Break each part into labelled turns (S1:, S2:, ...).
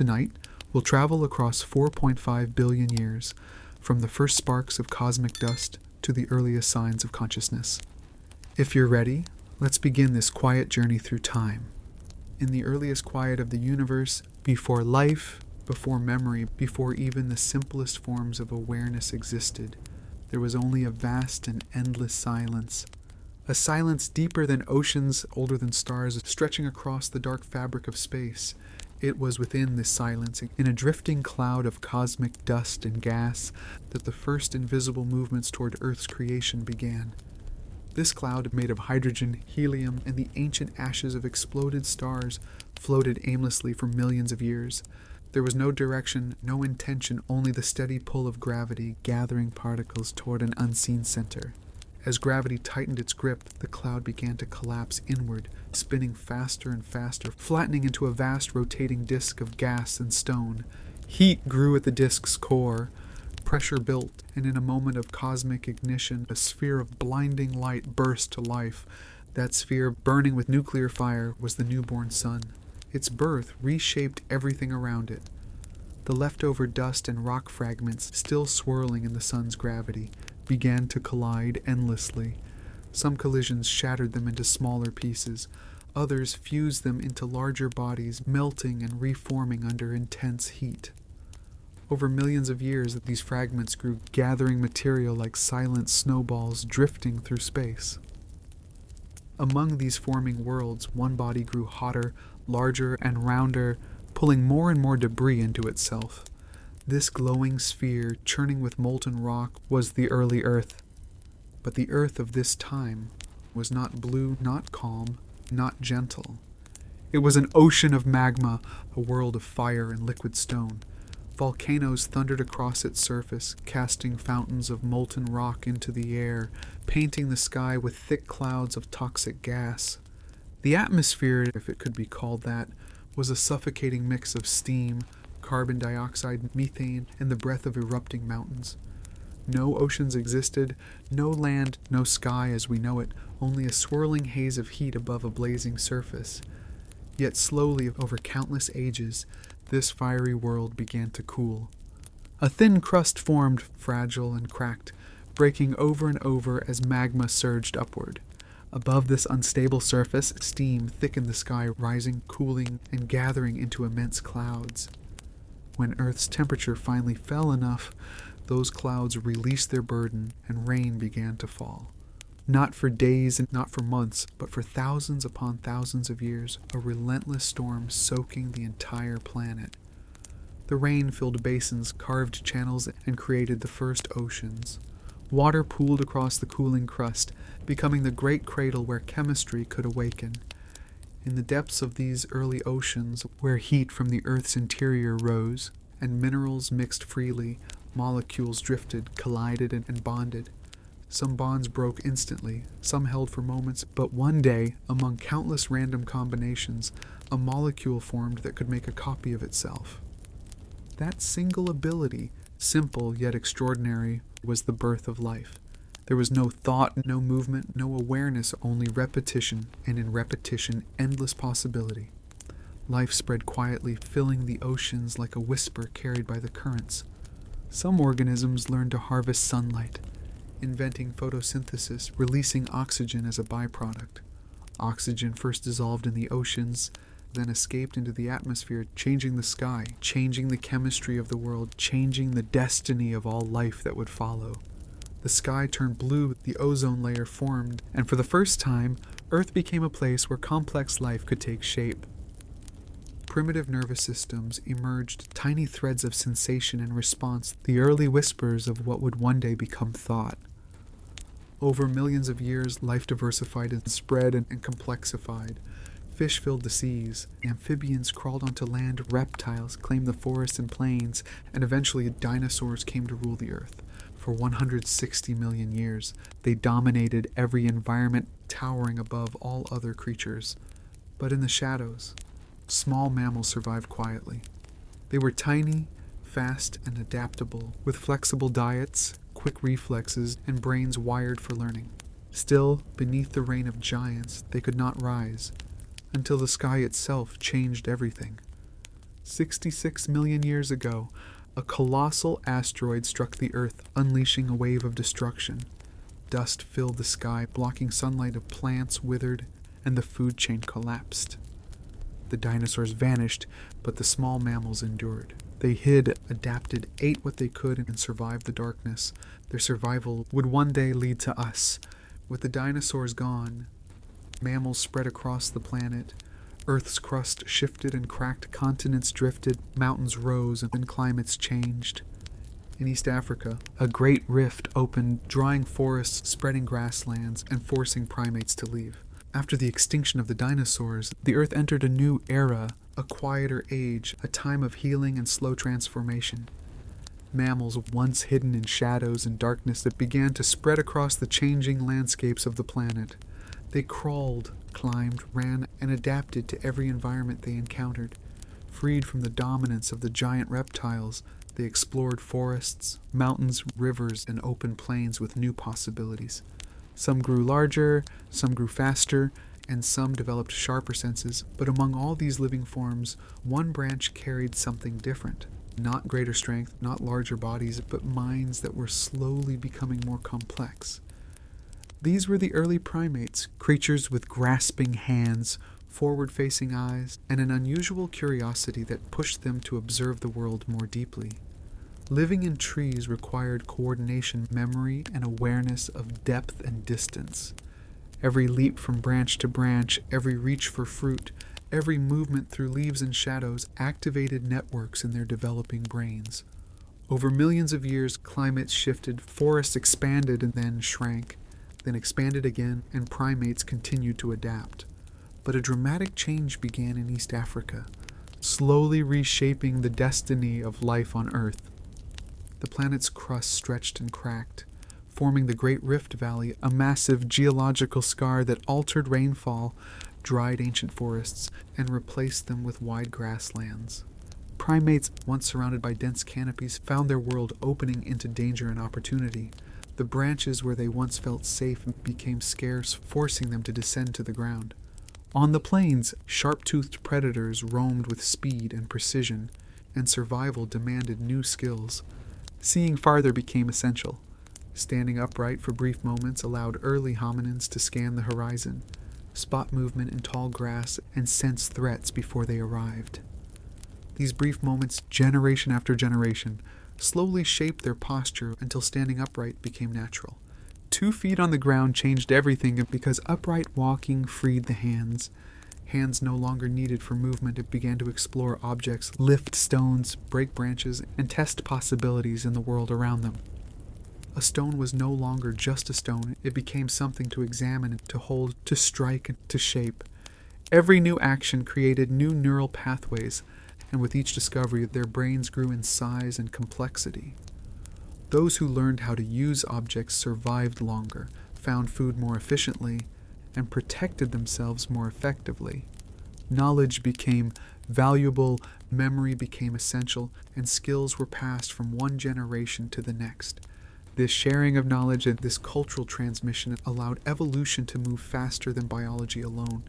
S1: tonight, we'll travel across 4.5 billion years, from the first sparks of cosmic dust to the earliest signs of consciousness. If you're ready, let's begin this quiet journey through time. In the earliest quiet of the universe, before life, before memory, before even the simplest forms of awareness existed, there was only a vast and endless silence. A silence deeper than oceans, older than stars, stretching across the dark fabric of space. It was within this silence, in a drifting cloud of cosmic dust and gas, that the first invisible movements toward Earth's creation began. This cloud, made of hydrogen, helium, and the ancient ashes of exploded stars, floated aimlessly for millions of years. There was no direction, no intention, only the steady pull of gravity gathering particles toward an unseen center. As gravity tightened its grip, the cloud began to collapse inward, spinning faster and faster, flattening into a vast rotating disk of gas and stone. Heat grew at the disk's core. Pressure built, and in a moment of cosmic ignition, a sphere of blinding light burst to life. That sphere, burning with nuclear fire, was the newborn sun. Its birth reshaped everything around it. The leftover dust and rock fragments, still swirling in the sun's gravity, began to collide endlessly. Some collisions shattered them into smaller pieces. Others fused them into larger bodies, melting and reforming under intense heat. Over millions of years, these fragments grew, gathering material like silent snowballs drifting through space. Among these forming worlds, one body grew hotter, larger, and rounder, pulling more and more debris into itself. This glowing sphere, churning with molten rock, was the early Earth. But the Earth of this time was not blue, not calm, not gentle. It was an ocean of magma, a world of fire and liquid stone. Volcanoes thundered across its surface, casting fountains of molten rock into the air, painting the sky with thick clouds of toxic gas. The atmosphere, if it could be called that, was a suffocating mix of steam, carbon dioxide, methane, and the breath of erupting mountains. No oceans existed, no land, no sky as we know it, only a swirling haze of heat above a blazing surface. Yet slowly, over countless ages, this fiery world began to cool. A thin crust formed, fragile and cracked, breaking over and over as magma surged upward. Above this unstable surface, steam thickened the sky, rising, cooling, and gathering into immense clouds. When Earth's temperature finally fell enough, those clouds released their burden and rain began to fall. Not for days and not for months, but for thousands upon thousands of years, a relentless storm soaking the entire planet. The rain filled basins, carved channels, and created the first oceans. Water pooled across the cooling crust, becoming the great cradle where chemistry could awaken. In the depths of these early oceans, where heat from the Earth's interior rose, and minerals mixed freely, molecules drifted, collided, and bonded. Some bonds broke instantly, some held for moments, but one day, among countless random combinations, a molecule formed that could make a copy of itself. That single ability, simple yet extraordinary, was the birth of life. There was no thought, no movement, no awareness, only repetition, and in repetition, endless possibility. Life spread quietly, filling the oceans like a whisper carried by the currents. Some organisms learned to harvest sunlight, inventing photosynthesis, releasing oxygen as a byproduct. Oxygen first dissolved in the oceans, then escaped into the atmosphere, changing the sky, changing the chemistry of the world, changing the destiny of all life that would follow. The sky turned blue, the ozone layer formed, and for the first time, Earth became a place where complex life could take shape. Primitive nervous systems emerged, tiny threads of sensation and response, the early whispers of what would one day become thought. Over millions of years, life diversified and spread and complexified. Fish filled the seas, amphibians crawled onto land, reptiles claimed the forests and plains, and eventually dinosaurs came to rule the earth. For 160 million years, they dominated every environment, towering above all other creatures. But in the shadows, small mammals survived quietly. They were tiny, fast, and adaptable, with flexible diets, quick reflexes, and brains wired for learning. Still, beneath the reign of giants, they could not rise, until the sky itself changed everything. 66 million years ago, a colossal asteroid struck the Earth, unleashing a wave of destruction. Dust filled the sky, blocking sunlight. Of plants withered, and the food chain collapsed. The dinosaurs vanished, but the small mammals endured. They hid, adapted, ate what they could, and survived the darkness. Their survival would one day lead to us. With the dinosaurs gone, mammals spread across the planet. Earth's crust shifted and cracked, continents drifted, mountains rose, and climates changed. In East Africa, a great rift opened, drying forests, spreading grasslands, and forcing primates to leave. After the extinction of the dinosaurs, the Earth entered a new era, a quieter age, a time of healing and slow transformation. Mammals, once hidden in shadows and darkness, that began to spread across the changing landscapes of the planet. They crawled, climbed, ran, and adapted to every environment they encountered. Freed from the dominance of the giant reptiles, they explored forests, mountains, rivers, and open plains with new possibilities. Some grew larger, some grew faster, and some developed sharper senses, but among all these living forms, one branch carried something different. Not greater strength, not larger bodies, but minds that were slowly becoming more complex. These were the early primates, creatures with grasping hands, forward-facing eyes, and an unusual curiosity that pushed them to observe the world more deeply. Living in trees required coordination, memory, and awareness of depth and distance. Every leap from branch to branch, every reach for fruit, every movement through leaves and shadows activated networks in their developing brains. Over millions of years, climates shifted, forests expanded and then shrank, then expanded again, and primates continued to adapt. But a dramatic change began in East Africa, slowly reshaping the destiny of life on Earth. The planet's crust stretched and cracked, forming the Great Rift Valley, a massive geological scar that altered rainfall, dried ancient forests, and replaced them with wide grasslands. Primates, once surrounded by dense canopies, found their world opening into danger and opportunity. The branches where they once felt safe became scarce, forcing them to descend to the ground. On the plains, sharp-toothed predators roamed with speed and precision, and survival demanded new skills. Seeing farther became essential. Standing upright for brief moments allowed early hominins to scan the horizon, spot movement in tall grass, and sense threats before they arrived. These brief moments, generation after generation, slowly shaped their posture until standing upright became natural. 2 feet on the ground changed everything because upright walking freed the hands. Hands no longer needed for movement, it began to explore objects, lift stones, break branches, and test possibilities in the world around them. A stone was no longer just a stone, it became something to examine, to hold, to strike, and to shape. Every new action created new neural pathways, and with each discovery, their brains grew in size and complexity. Those who learned how to use objects survived longer, found food more efficiently, and protected themselves more effectively. Knowledge became valuable, memory became essential, and skills were passed from one generation to the next. This sharing of knowledge and this cultural transmission allowed evolution to move faster than biology alone.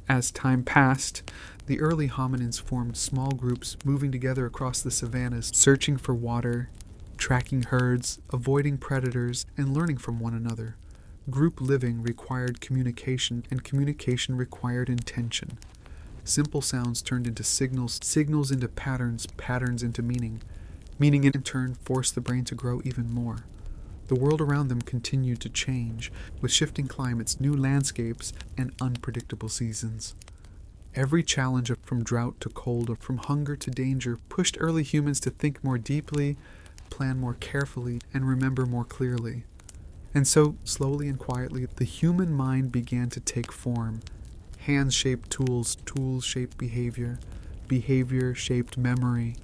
S1: As time passed, the early hominins formed small groups, moving together across the savannas, searching for water, tracking herds, avoiding predators, and learning from one another. Group living required communication, and communication required intention. Simple sounds turned into signals, signals into patterns, patterns into meaning. Meaning in turn forced the brain to grow even more. The world around them continued to change, with shifting climates, new landscapes, and unpredictable seasons. Every challenge from drought to cold, or from hunger to danger, pushed early humans to think more deeply, plan more carefully, and remember more clearly. And so, slowly and quietly, the human mind began to take form. Hands shaped tools, tools shaped behavior, behavior shaped memory,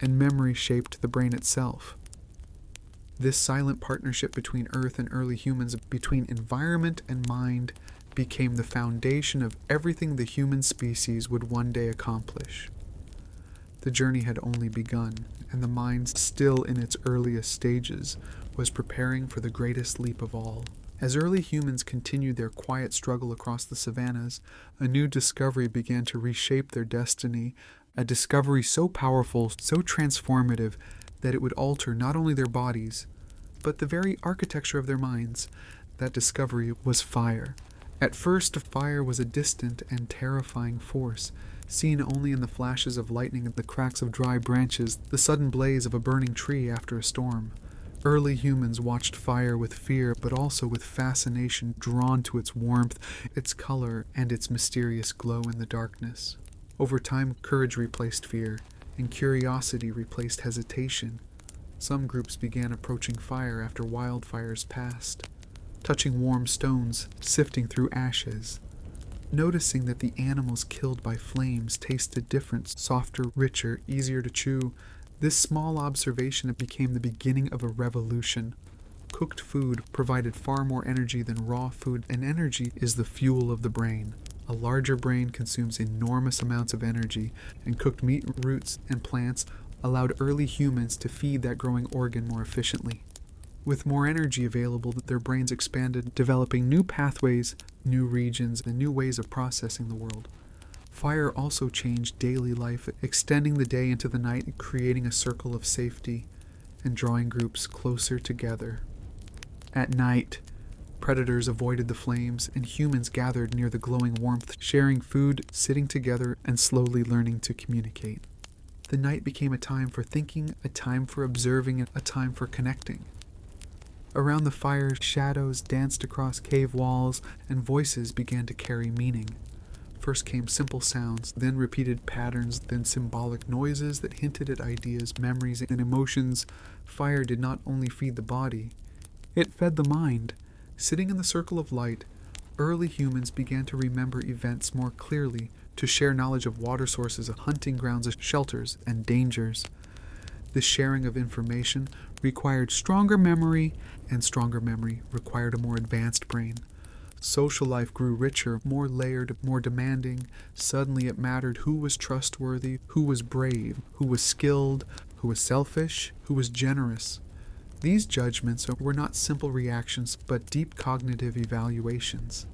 S1: and memory shaped the brain itself. This silent partnership between Earth and early humans, between environment and mind, became the foundation of everything the human species would one day accomplish. The journey had only begun, and the mind, still in its earliest stages, was preparing for the greatest leap of all. As early humans continued their quiet struggle across the savannas, a new discovery began to reshape their destiny, a discovery so powerful, so transformative, that it would alter not only their bodies, but the very architecture of their minds. That discovery was fire. At first, fire was a distant and terrifying force, seen only in the flashes of lightning and the cracks of dry branches, the sudden blaze of a burning tree after a storm. Early humans watched fire with fear, but also with fascination, drawn to its warmth, its color, and its mysterious glow in the darkness. Over time, courage replaced fear, and curiosity replaced hesitation. Some groups began approaching fire after wildfires passed, touching warm stones, sifting through ashes, noticing that the animals killed by flames tasted different, softer, richer, easier to chew. This small observation became the beginning of a revolution. Cooked food provided far more energy than raw food, and energy is the fuel of the brain. A larger brain consumes enormous amounts of energy, and cooked meat, roots, and plants allowed early humans to feed that growing organ more efficiently. With more energy available, their brains expanded, developing new pathways, new regions, and new ways of processing the world. Fire also changed daily life, extending the day into the night, creating a circle of safety, and drawing groups closer together. At night, predators avoided the flames, and humans gathered near the glowing warmth, sharing food, sitting together, and slowly learning to communicate. The night became a time for thinking, a time for observing, and a time for connecting. Around the fire, shadows danced across cave walls, and voices began to carry meaning. First came simple sounds, then repeated patterns, then symbolic noises that hinted at ideas, memories, and emotions. Fire did not only feed the body, it fed the mind. Sitting in the circle of light, early humans began to remember events more clearly, to share knowledge of water sources, of hunting grounds, of shelters, and dangers. The sharing of information required stronger memory, and stronger memory required a more advanced brain. Social life grew richer, more layered, more demanding. Suddenly it mattered who was trustworthy, who was brave, who was skilled, who was selfish, who was generous. These judgments were not simple reactions, but deep cognitive evaluations.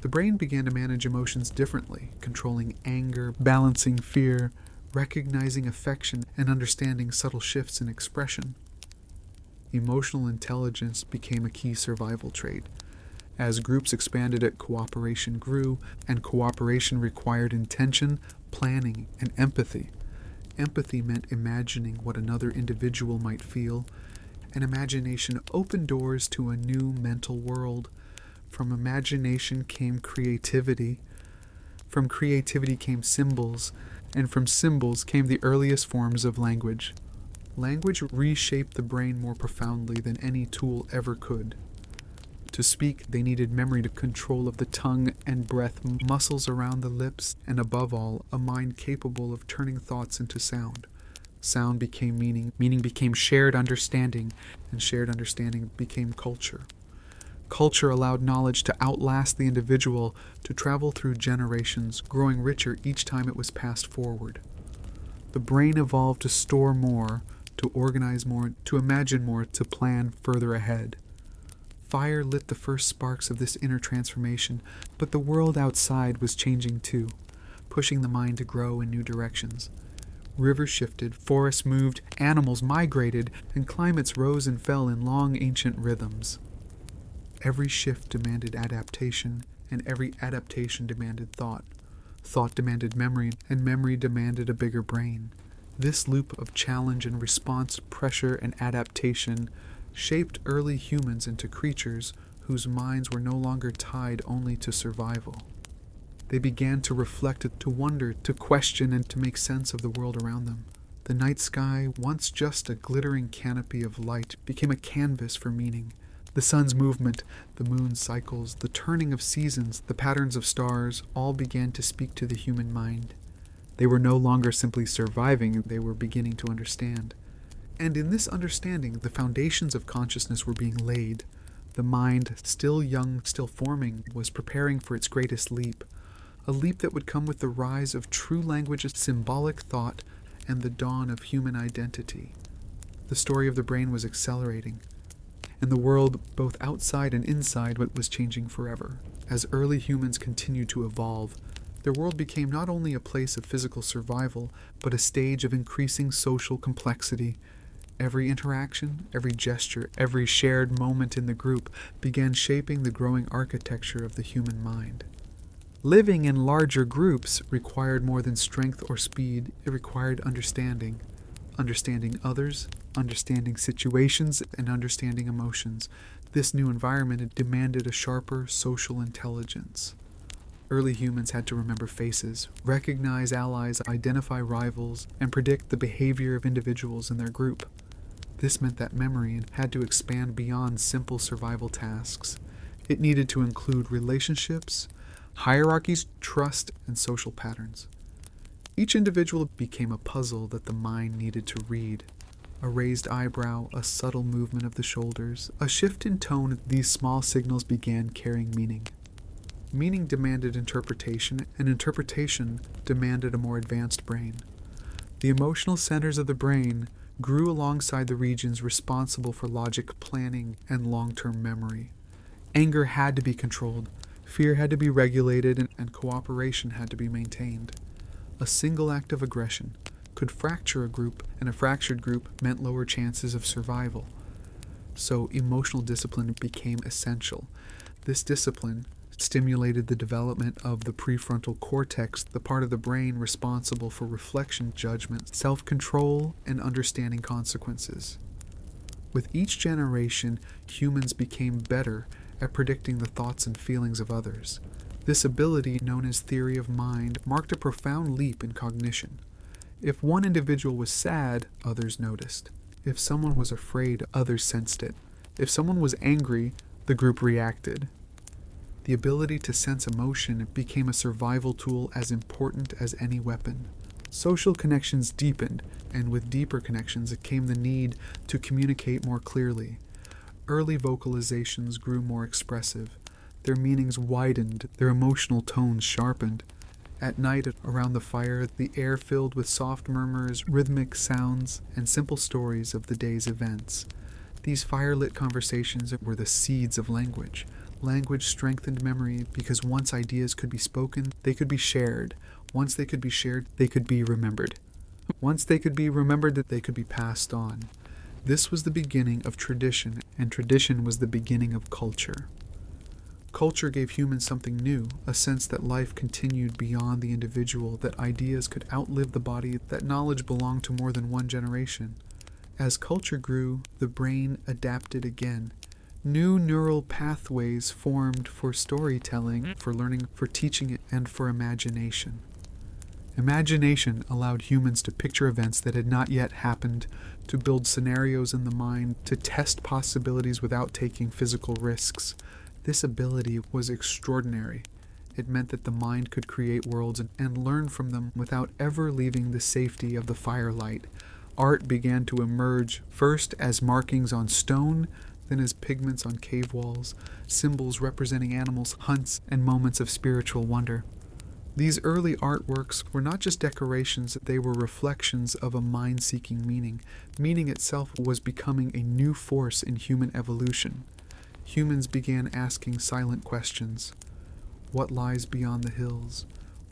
S1: The brain began to manage emotions differently, controlling anger, balancing fear, recognizing affection, and understanding subtle shifts in expression. Emotional intelligence became a key survival trait. As groups expanded, cooperation grew, and cooperation required intention, planning, and empathy. Empathy meant imagining what another individual might feel, and imagination opened doors to a new mental world. From imagination came creativity. From creativity came symbols, and from symbols came the earliest forms of language. Language reshaped the brain more profoundly than any tool ever could. To speak, they needed memory to control of the tongue and breath, muscles around the lips, and above all, a mind capable of turning thoughts into sound. Sound became meaning, meaning became shared understanding, and shared understanding became culture. Culture allowed knowledge to outlast the individual, to travel through generations, growing richer each time it was passed forward. The brain evolved to store more, to organize more, to imagine more, to plan further ahead. Fire lit the first sparks of this inner transformation, but the world outside was changing too, pushing the mind to grow in new directions. Rivers shifted, forests moved, animals migrated, and climates rose and fell in long ancient rhythms. Every shift demanded adaptation, and every adaptation demanded thought. Thought demanded memory, and memory demanded a bigger brain. This loop of challenge and response, pressure and adaptation shaped early humans into creatures whose minds were no longer tied only to survival. They began to reflect, to wonder, to question, and to make sense of the world around them. The night sky, once just a glittering canopy of light, became a canvas for meaning. The sun's movement, the moon's cycles, the turning of seasons, the patterns of stars, all began to speak to the human mind. They were no longer simply surviving, they were beginning to understand. And in this understanding, the foundations of consciousness were being laid. The mind, still young, still forming, was preparing for its greatest leap. A leap that would come with the rise of true language, symbolic thought, and the dawn of human identity. The story of the brain was accelerating, and the world, both outside and inside, was changing forever. As early humans continued to evolve, Their world became not only a place of physical survival, but a stage of increasing social complexity. Every interaction, every gesture, every shared moment in the group began shaping the growing architecture of the human mind. Living in larger groups required more than strength or speed, it required understanding. Understanding others, understanding situations, and understanding emotions. This new environment demanded a sharper social intelligence. Early humans had to remember faces, recognize allies, identify rivals, and predict the behavior of individuals in their group. This meant that memory had to expand beyond simple survival tasks. It needed to include relationships, hierarchies, trust, and social patterns. Each individual became a puzzle that the mind needed to read. A raised eyebrow, a subtle movement of the shoulders, a shift in tone, these small signals began carrying meaning. Meaning demanded interpretation, and interpretation demanded a more advanced brain. The emotional centers of the brain grew alongside the regions responsible for logic, planning, and long-term memory. Anger had to be controlled, fear had to be regulated, and cooperation had to be maintained. A single act of aggression could fracture a group, and a fractured group meant lower chances of survival. So emotional discipline became essential. This discipline stimulated the development of the prefrontal cortex, the part of the brain responsible for reflection, judgment, self-control, and understanding consequences. With each generation, humans became better at predicting the thoughts and feelings of others. This ability, known as theory of mind, marked a profound leap in cognition. If one individual was sad, others noticed. If someone was afraid, others sensed it. If someone was angry, the group reacted. The ability to sense emotion became a survival tool as important as any weapon. Social connections deepened, and with deeper connections came the need to communicate more clearly. Early vocalizations grew more expressive. Their meanings widened, their emotional tones sharpened. At night, around the fire, the air filled with soft murmurs, rhythmic sounds, and simple stories of the day's events. These fire-lit conversations were the seeds of language. Language strengthened memory because once ideas could be spoken, they could be shared. Once they could be shared, they could be remembered. Once they could be remembered, that they could be passed on. This was the beginning of tradition, and tradition was the beginning of culture. Culture gave humans something new, a sense that life continued beyond the individual, that ideas could outlive the body, that knowledge belonged to more than one generation. As culture grew, the brain adapted again. New neural pathways formed for storytelling, for learning, for teaching, and for imagination. Imagination allowed humans to picture events that had not yet happened, to build scenarios in the mind, to test possibilities without taking physical risks. This ability was extraordinary. It meant that the mind could create worlds and learn from them without ever leaving the safety of the firelight. Art began to emerge, first as markings on stone, then as pigments on cave walls, symbols representing animals, hunts, and moments of spiritual wonder. These early artworks were not just decorations, they were reflections of a mind-seeking meaning. Meaning itself was becoming a new force in human evolution. Humans began asking silent questions. What lies beyond the hills?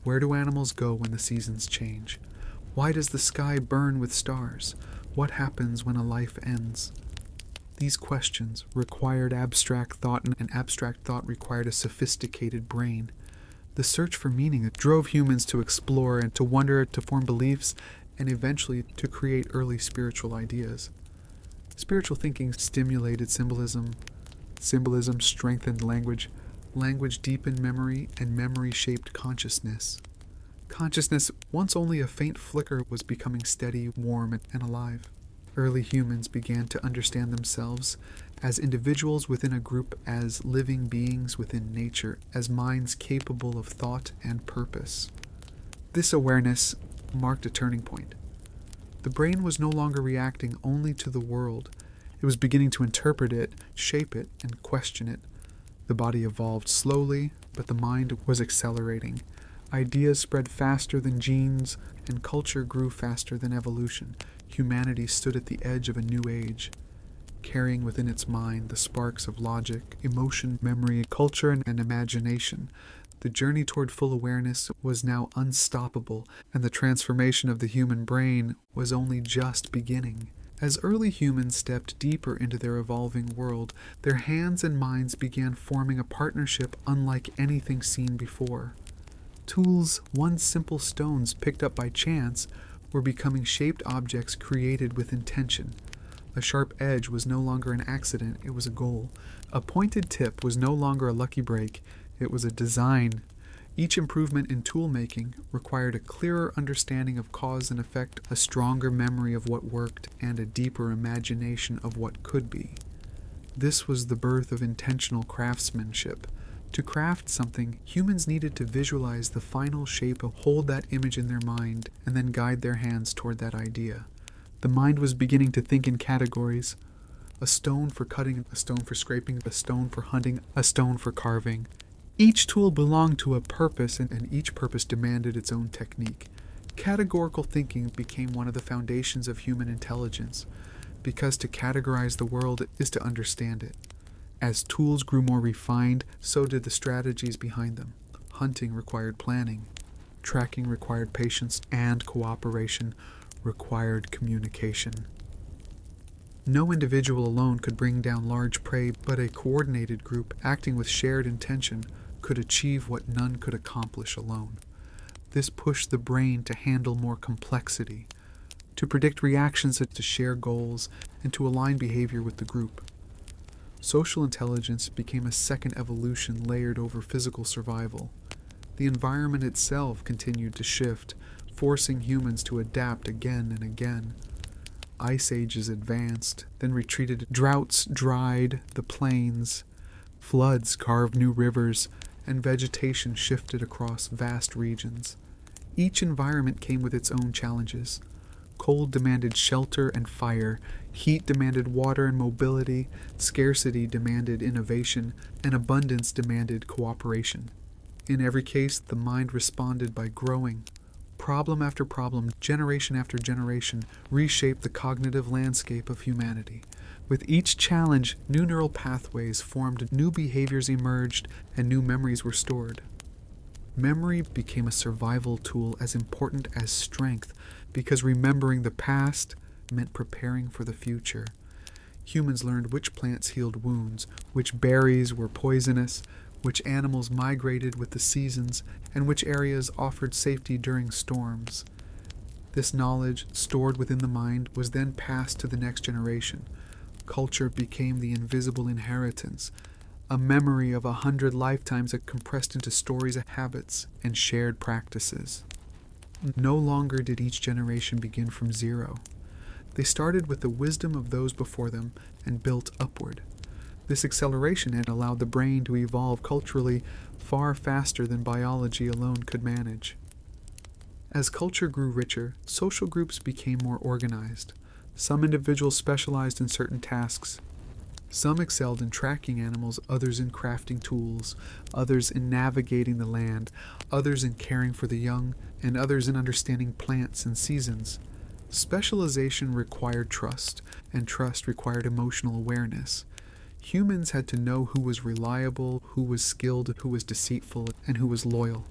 S1: Where do animals go when the seasons change? Why does the sky burn with stars? What happens when a life ends? These questions required abstract thought, and abstract thought required a sophisticated brain. The search for meaning drove humans to explore and to wonder, to form beliefs, and eventually to create early spiritual ideas. Spiritual thinking stimulated symbolism. Symbolism strengthened language. Language deepened memory, and memory shaped consciousness. Consciousness, once only a faint flicker, was becoming steady, warm, and alive. Early humans began to understand themselves as individuals within a group, as living beings within nature, as minds capable of thought and purpose. This awareness marked a turning point. The brain was no longer reacting only to the world. It was beginning to interpret it, shape it, and question it. The body evolved slowly, but the mind was accelerating. Ideas spread faster than genes, and culture grew faster than evolution. Humanity stood at the edge of a new age, carrying within its mind the sparks of logic, emotion, memory, culture, and imagination. The journey toward full awareness was now unstoppable, and the transformation of the human brain was only just beginning. As early humans stepped deeper into their evolving world, their hands and minds began forming a partnership unlike anything seen before. Tools, once simple stones picked up by chance, were becoming shaped objects created with intention. A sharp edge was no longer an accident, it was a goal. A pointed tip was no longer a lucky break, it was a design. Each improvement in tool-making required a clearer understanding of cause and effect, a stronger memory of what worked, and a deeper imagination of what could be. This was the birth of intentional craftsmanship. To craft something, humans needed to visualize the final shape, hold that image in their mind, and then guide their hands toward that idea. The mind was beginning to think in categories: a stone for cutting, a stone for scraping, a stone for hunting, a stone for carving. Each tool belonged to a purpose, and each purpose demanded its own technique. Categorical thinking became one of the foundations of human intelligence, because to categorize the world is to understand it. As tools grew more refined, so did the strategies behind them. Hunting required planning, tracking required patience, and cooperation required communication. No individual alone could bring down large prey, but a coordinated group acting with shared intention could achieve what none could accomplish alone. This pushed the brain to handle more complexity, to predict reactions, to share goals, and to align behavior with the group. Social intelligence became a second evolution layered over physical survival. The environment itself continued to shift, forcing humans to adapt again and again. Ice ages advanced, then retreated. Droughts dried the plains. Floods carved new rivers, and vegetation shifted across vast regions. Each environment came with its own challenges. Cold demanded shelter and fire, heat demanded water and mobility, scarcity demanded innovation, and abundance demanded cooperation. In every case, the mind responded by growing. Problem after problem, generation after generation, reshaped the cognitive landscape of humanity. With each challenge, new neural pathways formed, new behaviors emerged, and new memories were stored. Memory became a survival tool as important as strength, because remembering the past meant preparing for the future. Humans learned which plants healed wounds, which berries were poisonous, which animals migrated with the seasons, and which areas offered safety during storms. This knowledge, stored within the mind, was then passed to the next generation. Culture became the invisible inheritance, a memory of 100 lifetimes that compressed into stories, habits, and shared practices. No longer did each generation begin from zero. They started with the wisdom of those before them and built upward. This acceleration had allowed the brain to evolve culturally far faster than biology alone could manage. As culture grew richer, social groups became more organized. Some individuals specialized in certain tasks. Some excelled in tracking animals, others in crafting tools, others in navigating the land, others in caring for the young, and others in understanding plants and seasons. Specialization required trust, and trust required emotional awareness. Humans had to know who was reliable, who was skilled, who was deceitful, and who was loyal.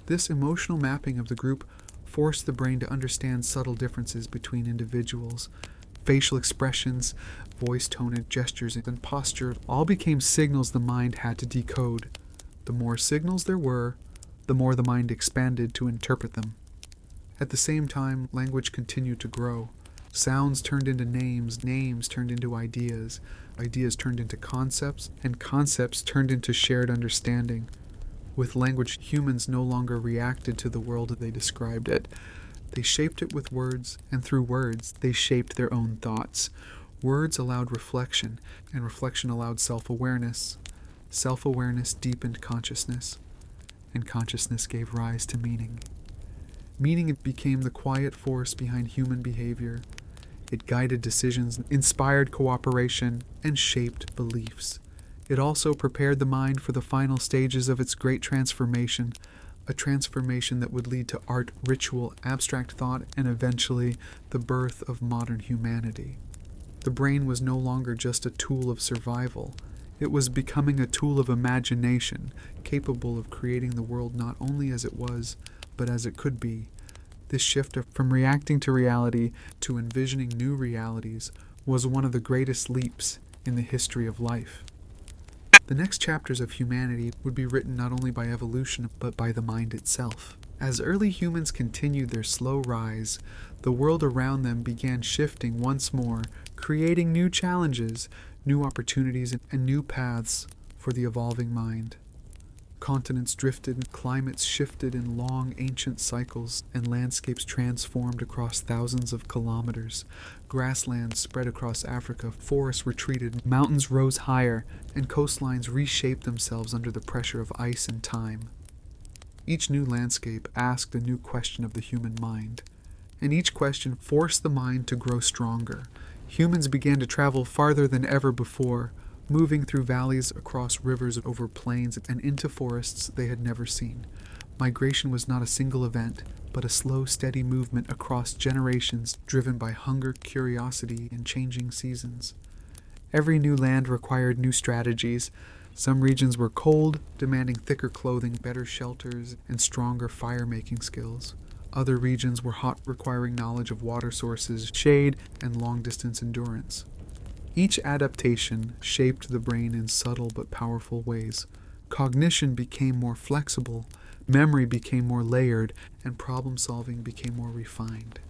S1: This emotional mapping of the group forced the brain to understand subtle differences between individuals. Facial expressions, voice tone, and gestures, and posture all became signals the mind had to decode. The more signals there were, the more the mind expanded to interpret them. At the same time, language continued to grow. Sounds turned into names, names turned into ideas, ideas turned into concepts, and concepts turned into shared understanding. With language, humans no longer reacted to the world as they described it. They shaped it with words, and through words, they shaped their own thoughts. Words allowed reflection, and reflection allowed self-awareness. Self-awareness deepened consciousness, and consciousness gave rise to meaning. Meaning became the quiet force behind human behavior. It guided decisions, inspired cooperation, and shaped beliefs. It also prepared the mind for the final stages of its great transformation, a transformation that would lead to art, ritual, abstract thought, and eventually the birth of modern humanity. The brain was no longer just a tool of survival. It was becoming a tool of imagination, capable of creating the world not only as it was, but as it could be. This shift from reacting to reality to envisioning new realities was one of the greatest leaps in the history of life. The next chapters of humanity would be written not only by evolution, but by the mind itself. As early humans continued their slow rise, the world around them began shifting once more, creating new challenges, new opportunities, and new paths for the evolving mind. Continents drifted, climates shifted in long, ancient cycles, and landscapes transformed across thousands of kilometers. Grasslands spread across Africa, forests retreated, mountains rose higher, and coastlines reshaped themselves under the pressure of ice and time. Each new landscape asked a new question of the human mind, and each question forced the mind to grow stronger. Humans began to travel farther than ever before, moving through valleys, across rivers, over plains, and into forests they had never seen. Migration was not a single event, but a slow, steady movement across generations, driven by hunger, curiosity, and changing seasons. Every new land required new strategies. Some regions were cold, demanding thicker clothing, better shelters, and stronger fire-making skills. Other regions were hot, requiring knowledge of water sources, shade, and long-distance endurance. Each adaptation shaped the brain in subtle but powerful ways. Cognition became more flexible, memory became more layered, and problem-solving became more refined.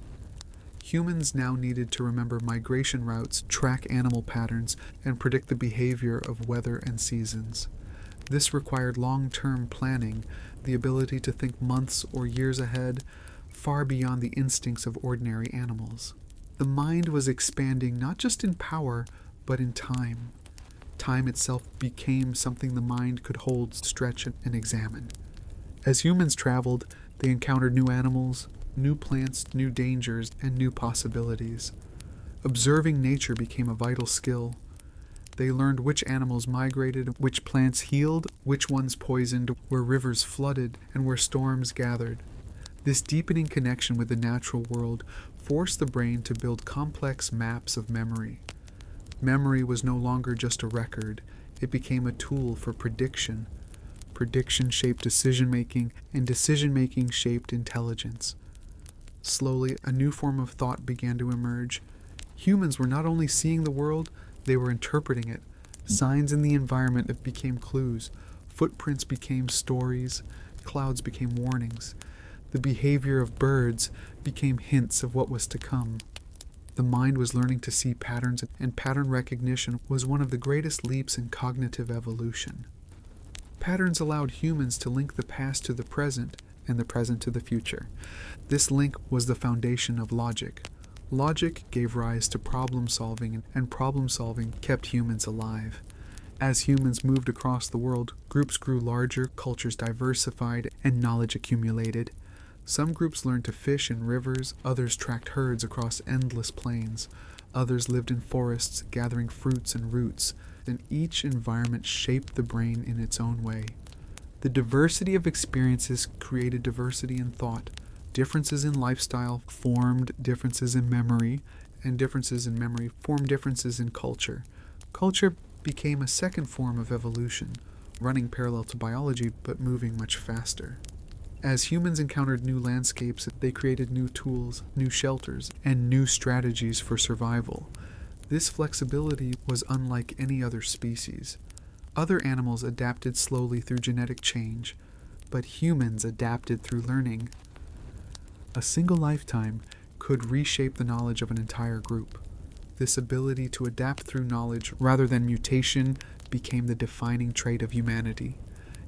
S1: Humans now needed to remember migration routes, track animal patterns, and predict the behavior of weather and seasons. This required long-term planning, the ability to think months or years ahead, far beyond the instincts of ordinary animals. The mind was expanding not just in power, but in time. Time itself became something the mind could hold, stretch, and examine. As humans traveled, they encountered new animals, new plants, new dangers, and new possibilities. Observing nature became a vital skill. They learned which animals migrated, which plants healed, which ones poisoned, where rivers flooded, and where storms gathered. This deepening connection with the natural world forced the brain to build complex maps of memory. Memory was no longer just a record. It became a tool for prediction. Prediction shaped decision-making, and decision-making shaped intelligence. Slowly, a new form of thought began to emerge. Humans were not only seeing the world, they were interpreting it. Signs in the environment became clues. Footprints became stories. Clouds became warnings. The behavior of birds became hints of what was to come. The mind was learning to see patterns, and pattern recognition was one of the greatest leaps in cognitive evolution. Patterns allowed humans to link the past to the present, and the present to the future. This link was the foundation of logic. Logic gave rise to problem-solving, and problem-solving kept humans alive. As humans moved across the world, groups grew larger, cultures diversified, and knowledge accumulated. Some groups learned to fish in rivers, others tracked herds across endless plains. Others lived in forests, gathering fruits and roots. And each environment shaped the brain in its own way. The diversity of experiences created diversity in thought. Differences in lifestyle formed differences in memory, and differences in memory formed differences in culture. Culture became a second form of evolution, running parallel to biology but moving much faster. As humans encountered new landscapes, they created new tools, new shelters, and new strategies for survival. This flexibility was unlike any other species. Other animals adapted slowly through genetic change, but humans adapted through learning. A single lifetime could reshape the knowledge of an entire group. This ability to adapt through knowledge rather than mutation became the defining trait of humanity.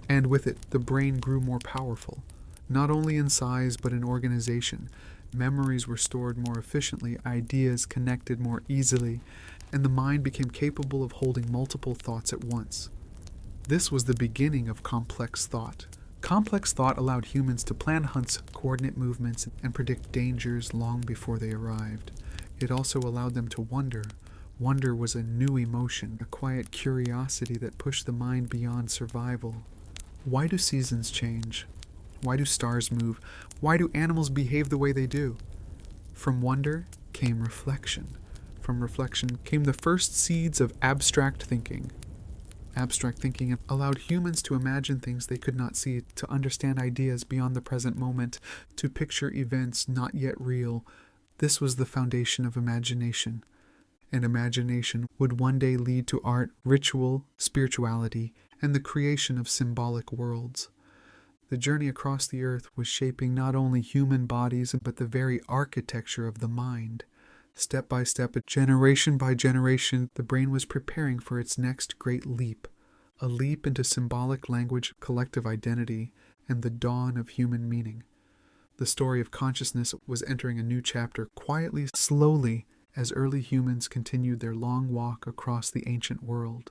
S1: And with it, the brain grew more powerful, not only in size but in organization. Memories were stored more efficiently, ideas connected more easily, and the mind became capable of holding multiple thoughts at once. This was the beginning of complex thought. Complex thought allowed humans to plan hunts, coordinate movements, and predict dangers long before they arrived. It also allowed them to wonder. Wonder was a new emotion, a quiet curiosity that pushed the mind beyond survival. Why do seasons change? Why do stars move? Why do animals behave the way they do? From wonder came reflection. From reflection came the first seeds of abstract thinking. Abstract thinking allowed humans to imagine things they could not see, to understand ideas beyond the present moment, to picture events not yet real. This was the foundation of imagination. And imagination would one day lead to art, ritual, spirituality, and the creation of symbolic worlds. The journey across the earth was shaping not only human bodies, but the very architecture of the mind. Step by step, generation by generation, the brain was preparing for its next great leap, a leap into symbolic language, collective identity, and the dawn of human meaning. The story of consciousness was entering a new chapter, quietly, slowly, as early humans continued their long walk across the ancient world.